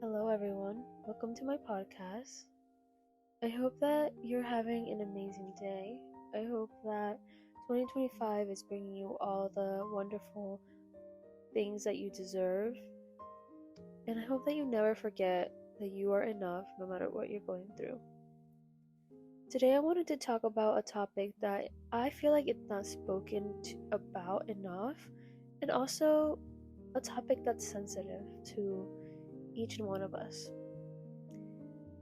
Hello, everyone. Welcome to my podcast. I hope that you're having an amazing day. I hope that 2025 is bringing you all the wonderful things that you deserve. And I hope that you never forget that you are enough no matter what you're going through. Today, I wanted to talk about a topic that I feel like it's not spoken about enough, and also a topic that's sensitive to each and one of us,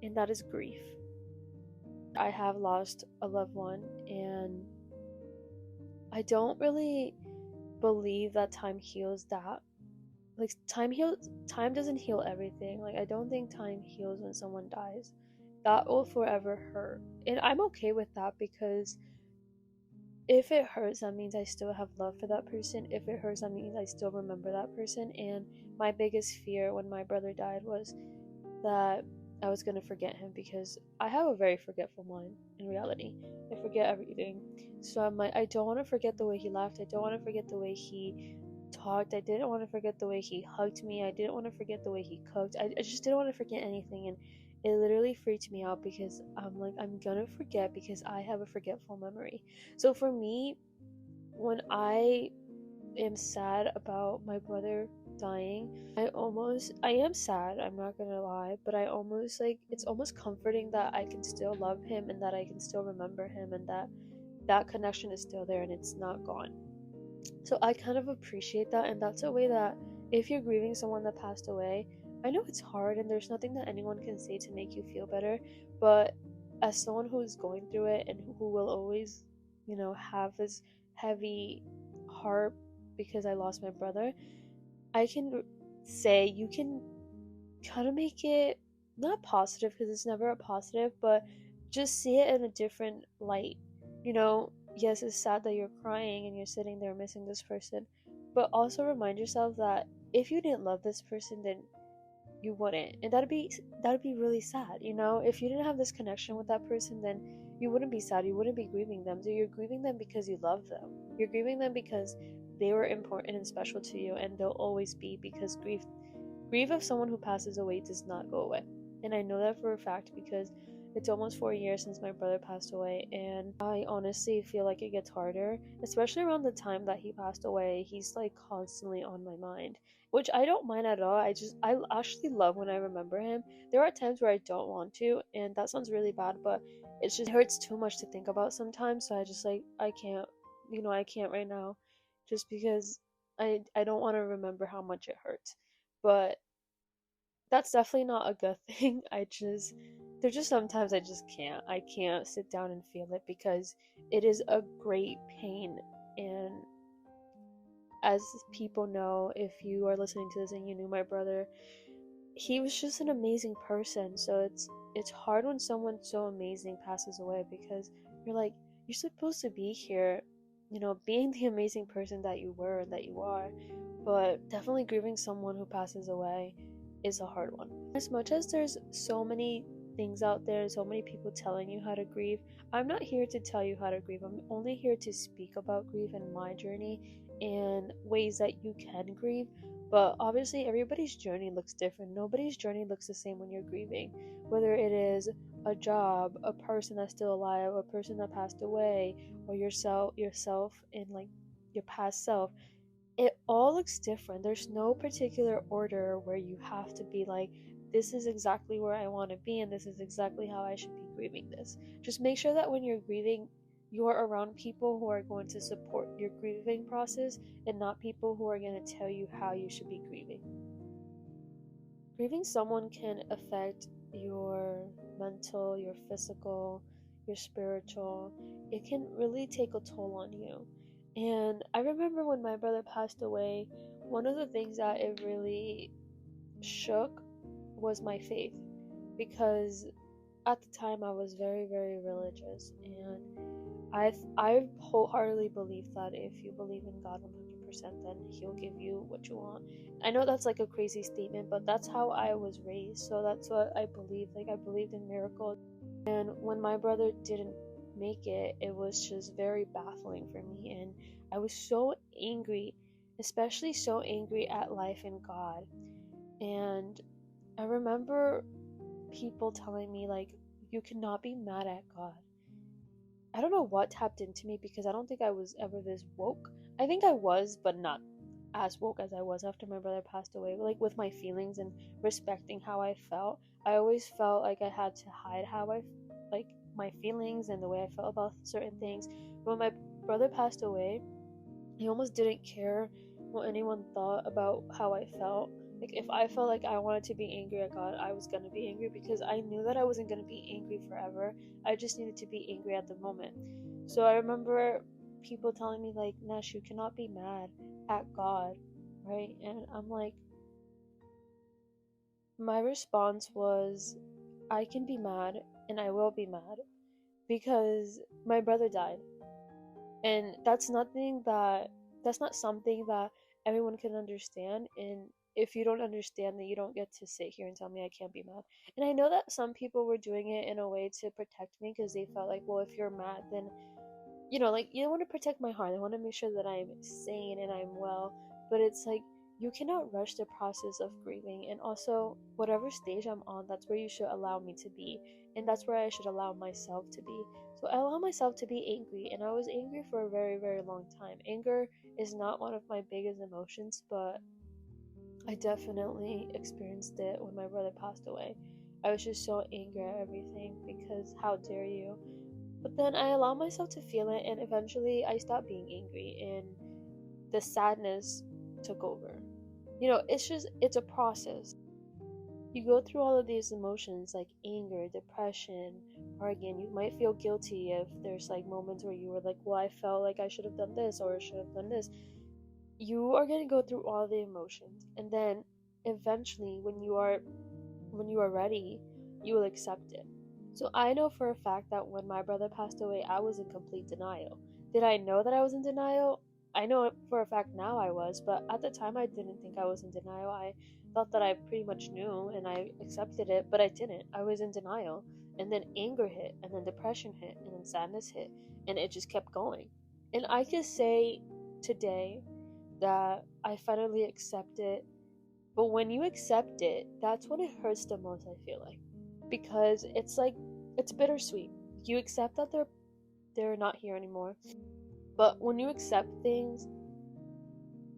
and that is grief. I have lost a loved one, and I don't really believe that time heals that. Like time doesn't heal everything. Like I don't think time heals when someone dies. That will forever hurt. And I'm okay with that because if it hurts, that means I still have love for that person. If it hurts, that means I still remember that person. And my biggest fear when my brother died was that I was gonna forget him, because I have a very forgetful mind in reality. I forget everything. So I'm like, I don't want to forget the way he laughed. I don't want to forget the way he talked. I didn't want to forget the way he hugged me. I didn't want to forget the way he cooked. I just didn't want to forget anything. And it literally freaked me out because I'm like, I'm gonna forget because I have a forgetful memory. So for me, when I am sad about my brother dying, I am sad, I'm not gonna lie, but I almost like, it's almost comforting that I can still love him and that I can still remember him and that connection is still there and it's not gone. So I kind of appreciate that, and that's a way that if you're grieving someone that passed away, I know it's hard and there's nothing that anyone can say to make you feel better, but as someone who's going through it and who will always, have this heavy heart because I lost my brother, I can say you can kind of make it not positive, because it's never a positive, but just see it in a different light. Yes, it's sad that you're crying and you're sitting there missing this person, but also remind yourself that if you didn't love this person, then you wouldn't, and that'd be really sad. If you didn't have this connection with that person, then you wouldn't be sad, you wouldn't be grieving them. So you're grieving them because you love them. You're grieving them because they were important and special to you, and they'll always be, because grief of someone who passes away does not go away. And I know that for a fact because it's almost 4 years since my brother passed away, and I honestly feel like it gets harder, especially around the time that he passed away. He's like constantly on my mind, which I don't mind at all. I actually love when I remember him. There are times where I don't want to, and that sounds really bad, but it hurts too much to think about sometimes. So I just like, I can't, I can't right now, just because I don't want to remember how much it hurts. But that's definitely not a good thing. There's just sometimes I can't sit down and feel it, because it is a great pain. And as people know, if you are listening to this and you knew my brother, he was just an amazing person. So it's hard when someone so amazing passes away, because you're like, you're supposed to be here, being the amazing person that you were and that you are. But definitely grieving someone who passes away is a hard one. As much as there's so many things out there, so many people telling you how to grieve, I'm not here to tell you how to grieve. I'm only here to speak about grief and my journey and ways that you can grieve. But obviously, everybody's journey looks different. Nobody's journey looks the same when you're grieving. Whether it is a job, a person that's still alive, a person that passed away, or yourself in like your past self, it all looks different. There's no particular order where you have to be like, this is exactly where I want to be and this is exactly how I should be grieving this. Just make sure that when you're grieving, you're around people who are going to support your grieving process, and not people who are going to tell you how you should be grieving. Grieving someone can affect your mental, your physical, your spiritual. It can really take a toll on you. And I remember when my brother passed away, one of the things that it really shook was my faith, because at the time I was very, very religious, and I wholeheartedly believe that if you believe in God 100%, then He'll give you what you want. I know that's like a crazy statement, but that's how I was raised, so that's what I believe. Like, I believed in miracles, and when my brother didn't make it, it was just very baffling for me, and I was so angry, especially so angry at life and God. And I remember people telling me, like, you cannot be mad at God. I don't know what tapped into me because I don't think I was ever this woke. I think I was, but not as woke as I was after my brother passed away. Like, with my feelings and respecting how I felt, I always felt like I had to hide like, my feelings and the way I felt about certain things. But when my brother passed away, he almost didn't care what anyone thought about how I felt. Like, if I felt like I wanted to be angry at God, I was gonna be angry because I knew that I wasn't gonna be angry forever. I just needed to be angry at the moment. So I remember people telling me, like, Nash, you cannot be mad at God, right? And I'm like, my response was, I can be mad and I will be mad because my brother died. And that's not something that everyone can understand. And if you don't understand, then you don't get to sit here and tell me I can't be mad. And I know that some people were doing it in a way to protect me because they felt like, well, if you're mad, then like, you want to protect my heart. I want to make sure that I'm sane and I'm well. But it's like, you cannot rush the process of grieving. And also, whatever stage I'm on, that's where you should allow me to be. And that's where I should allow myself to be. So I allow myself to be angry. And I was angry for a very, very long time. Anger is not one of my biggest emotions, but I definitely experienced it when my brother passed away. I was just so angry at everything because how dare you? But then I allowed myself to feel it, and eventually I stopped being angry, and the sadness took over. It's a process. You go through all of these emotions like anger, depression, or again, you might feel guilty if there's like moments where you were like, well, I felt like I should have done this or I should have done this. You are going to go through all the emotions, and then eventually when you are ready, you will accept it. So I know for a fact that when my brother passed away, I was in complete denial. Did I know that I was in denial? I know for a fact now I was, but at the time I didn't think I was in denial. I thought that I pretty much knew and I accepted it, but I didn't. I was in denial. And then anger hit, and then depression hit, and then sadness hit, and it just kept going. And I can say today that I finally accept it. But when you accept it, that's when it hurts the most, I feel like. Because it's like, it's bittersweet. You accept that they're not here anymore. But when you accept things,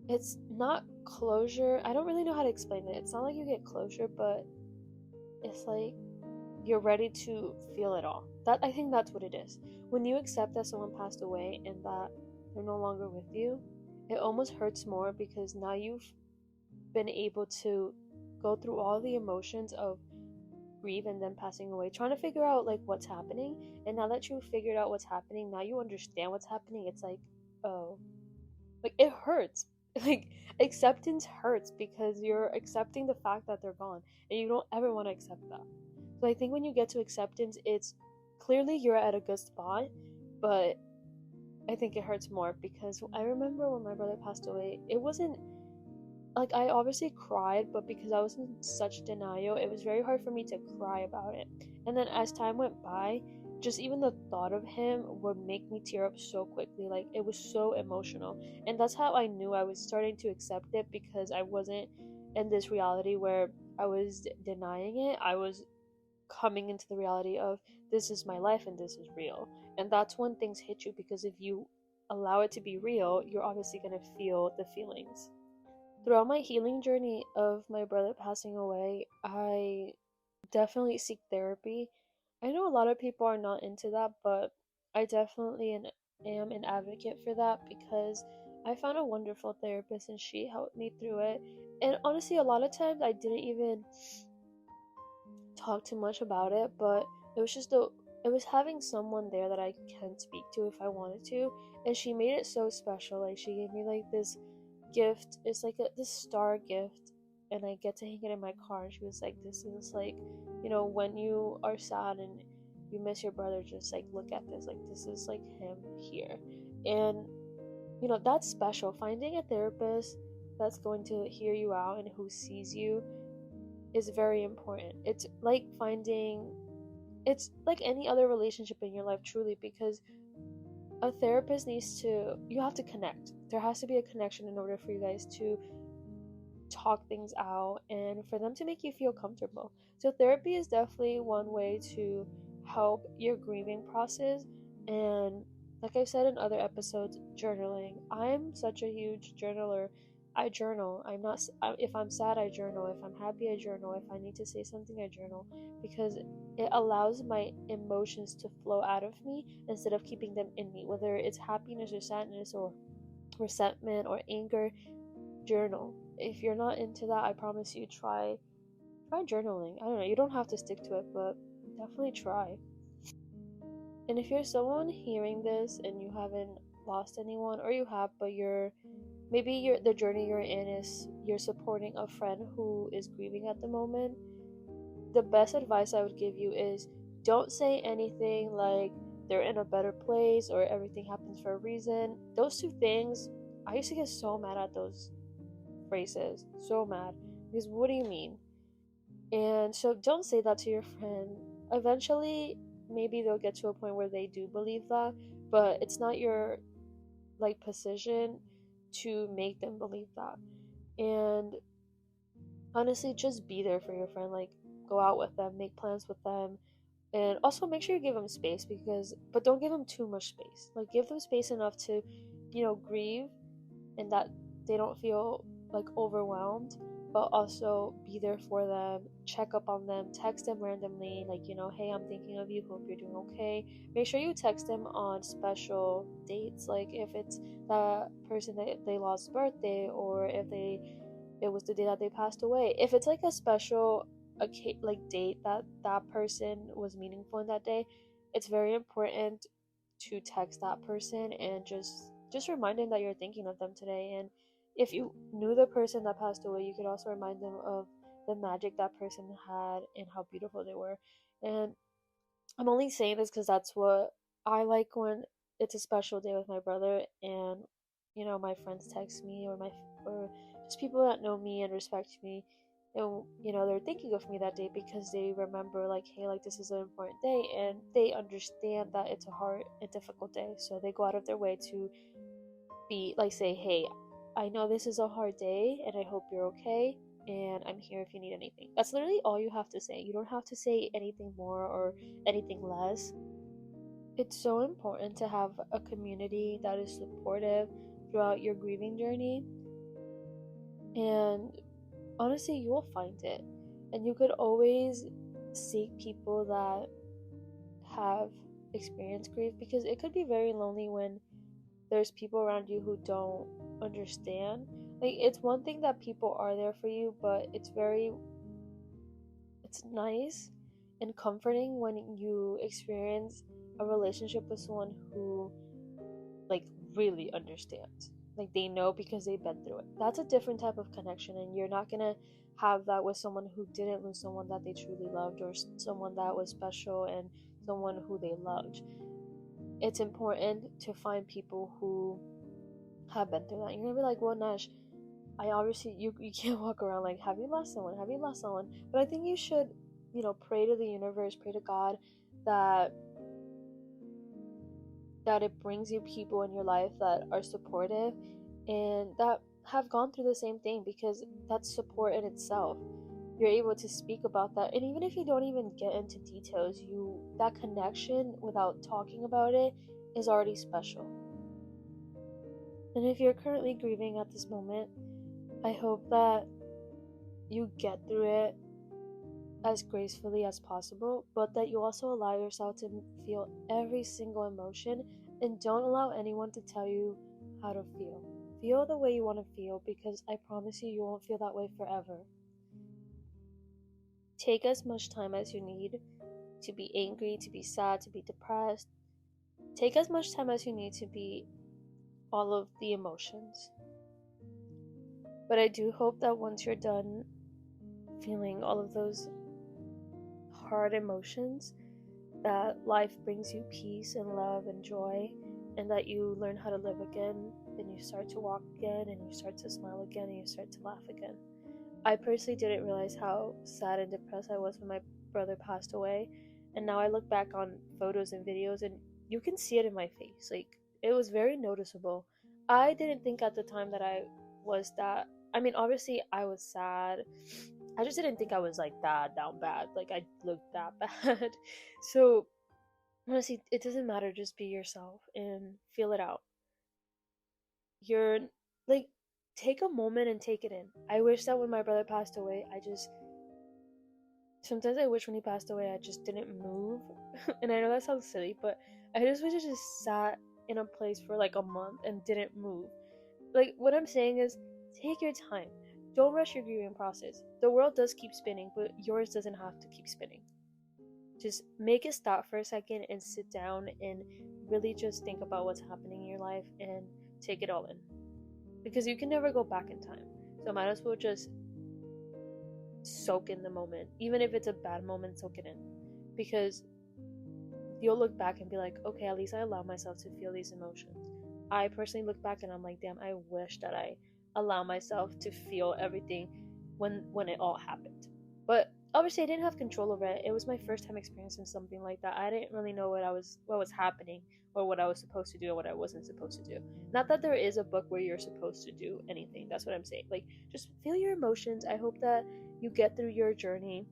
it's not closure. I don't really know how to explain it. It's not like you get closure, but it's like you're ready to feel it all. I think that's what it is. When you accept that someone passed away and that they're no longer with you, it almost hurts more because now you've been able to go through all the emotions of grief and then passing away, trying to figure out like what's happening. And now that you've figured out what's happening, now you understand what's happening. It's like, oh, like it hurts. Like, acceptance hurts because you're accepting the fact that they're gone and you don't ever want to accept that. So I think when you get to acceptance, it's clearly you're at a good spot, but I think it hurts more because I remember when my brother passed away, it wasn't like, I obviously cried, but because I was in such denial, it was very hard for me to cry about it. And then as time went by, just even the thought of him would make me tear up so quickly. Like, it was so emotional. And that's how I knew I was starting to accept it, because I wasn't in this reality where I was denying it. I was coming into the reality of, this is my life and this is real. And that's when things hit you, because if you allow it to be real, you're obviously going to feel the feelings. Throughout my healing journey of my brother passing away, I definitely seek therapy. I know a lot of people are not into that, but I definitely am an advocate for that because I found a wonderful therapist and she helped me through it. And honestly, a lot of times I didn't even talk too much about it, but it was having someone there that I can speak to if I wanted to, and she made it so special. Like, she gave me like this gift. It's like this star gift, and I get to hang it in my car. And she was like, this is like, when you are sad and you miss your brother, just like look at this. Like, this is like him here. And that's special. Finding a therapist that's going to hear you out and who sees you is very important. It's like any other relationship in your life, truly, because a therapist you have to connect. There has to be a connection in order for you guys to talk things out and for them to make you feel comfortable. So therapy is definitely one way to help your grieving process. And like I've said in other episodes, journaling. I'm such a huge journaler. I journal. If I'm sad, I journal. If I'm happy, I journal. If I need to say something, I journal, because it allows my emotions to flow out of me instead of keeping them in me, whether it's happiness or sadness or resentment or anger. Journal. If you're not into that, I promise you, try journaling. I don't know, you don't have to stick to it, but definitely try. And if you're someone hearing this and you haven't lost anyone, or you have, but maybe the journey you're in is you're supporting a friend who is grieving at the moment, the best advice I would give you is don't say anything like they're in a better place or everything happens for a reason. Those two things, I used to get so mad at those phrases. So mad. Because what do you mean? And so don't say that to your friend. Eventually, maybe they'll get to a point where they do believe that, but it's not your position to make them believe that. And honestly, just be there for your friend. Like, go out with them, make plans with them, and also make sure you give them space, but don't give them too much space. Like, give them space enough to, grieve, and that they don't feel like overwhelmed, but also be there for them, check up on them, text them randomly, like, hey, I'm thinking of you, hope you're doing okay. Make sure you text them on special dates, like if it's the person that they lost birthday, or if it was the day that they passed away. If it's like a special date that person was meaningful in that day, it's very important to text that person and just remind them that you're thinking of them today. And if you knew the person that passed away, you could also remind them of the magic that person had and how beautiful they were. And I'm only saying this because that's what I like when it's a special day with my brother, and my friends text me, or just people that know me and respect me, and they're thinking of me that day because they remember, like, hey, like, this is an important day, and they understand that it's a hard and difficult day, so they go out of their way to be like, say, hey, I know this is a hard day and I hope you're okay, and I'm here if you need anything. That's literally all you have to say. You don't have to say anything more or anything less. It's so important to have a community that is supportive throughout your grieving journey, and honestly, you will find it. And you could always seek people that have experienced grief, because it could be very lonely when there's people around you who don't understand. Like, it's one thing that people are there for you, but it's nice and comforting when you experience a relationship with someone who, like, really understands. Like, they know because they've been through it. That's a different type of connection, and you're not gonna have that with someone who didn't lose someone that they truly loved, or someone that was special and someone who they loved. It's important to find people who have been through that. You're gonna be like, well, Nash, I obviously, you can't walk around like, have you lost someone? Have you lost someone? But I think you should, pray to the universe, pray to God that it brings you people in your life that are supportive and that have gone through the same thing, because that's support in itself. You're able to speak about that, and even if you don't even get into details, that connection without talking about it is already special. And if you're currently grieving at this moment, I hope that you get through it as gracefully as possible, but that you also allow yourself to feel every single emotion, and don't allow anyone to tell you how to feel. Feel the way you want to feel, because I promise you won't feel that way forever. Take as much time as you need to be angry, to be sad, to be depressed. Take as much time as you need to be all of the emotions. But I do hope that once you're done feeling all of those hard emotions, that life brings you peace and love and joy, and that you learn how to live again, and you start to walk again, and you start to smile again, and you start to laugh again. I personally didn't realize how sad and depressed I was when my brother passed away, and now I look back on photos and videos and you can see it in my face. Like, it was very noticeable. I didn't think at the time that I was that I mean, obviously I was sad. I just didn't think I was like that down bad. Like I looked that bad. So honestly, it doesn't matter. Just be yourself and feel it out. You're like, take a moment and take it in. I wish that when my brother passed away, sometimes I wish when he passed away I just didn't move. And I know that sounds silly, but I just wish I just sat in a place for like a month and didn't move. Like, what I'm saying is, take your time. Don't rush your grieving process. The world does keep spinning, but yours doesn't have to keep spinning. Just make it stop for a second and sit down and really just think about what's happening in your life and take it all in. Because you can never go back in time. So might as well just soak in the moment. Even if it's a bad moment, soak it in. Because you'll look back and be like, okay, at least I allowed myself to feel these emotions. I personally look back and I'm like, damn, I wish that I allowed myself to feel everything when it all happened. But obviously I didn't have control over it. It was my first time experiencing something like that. I didn't really know what was happening or what I was supposed to do and what I wasn't supposed to do. Not that there is a book where you're supposed to do anything. That's what I'm saying. Like, just feel your emotions. I hope that you get through your journey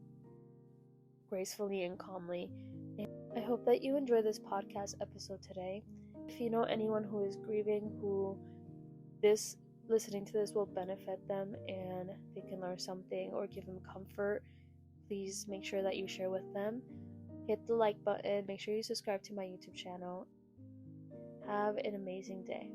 gracefully and calmly. And I hope that you enjoy this podcast episode today. If you know anyone who is grieving, who this listening to this will benefit them and they can learn something or give them comfort, please make sure that you share with them. Hit the like button. Make sure you subscribe to my YouTube channel. Have an amazing day.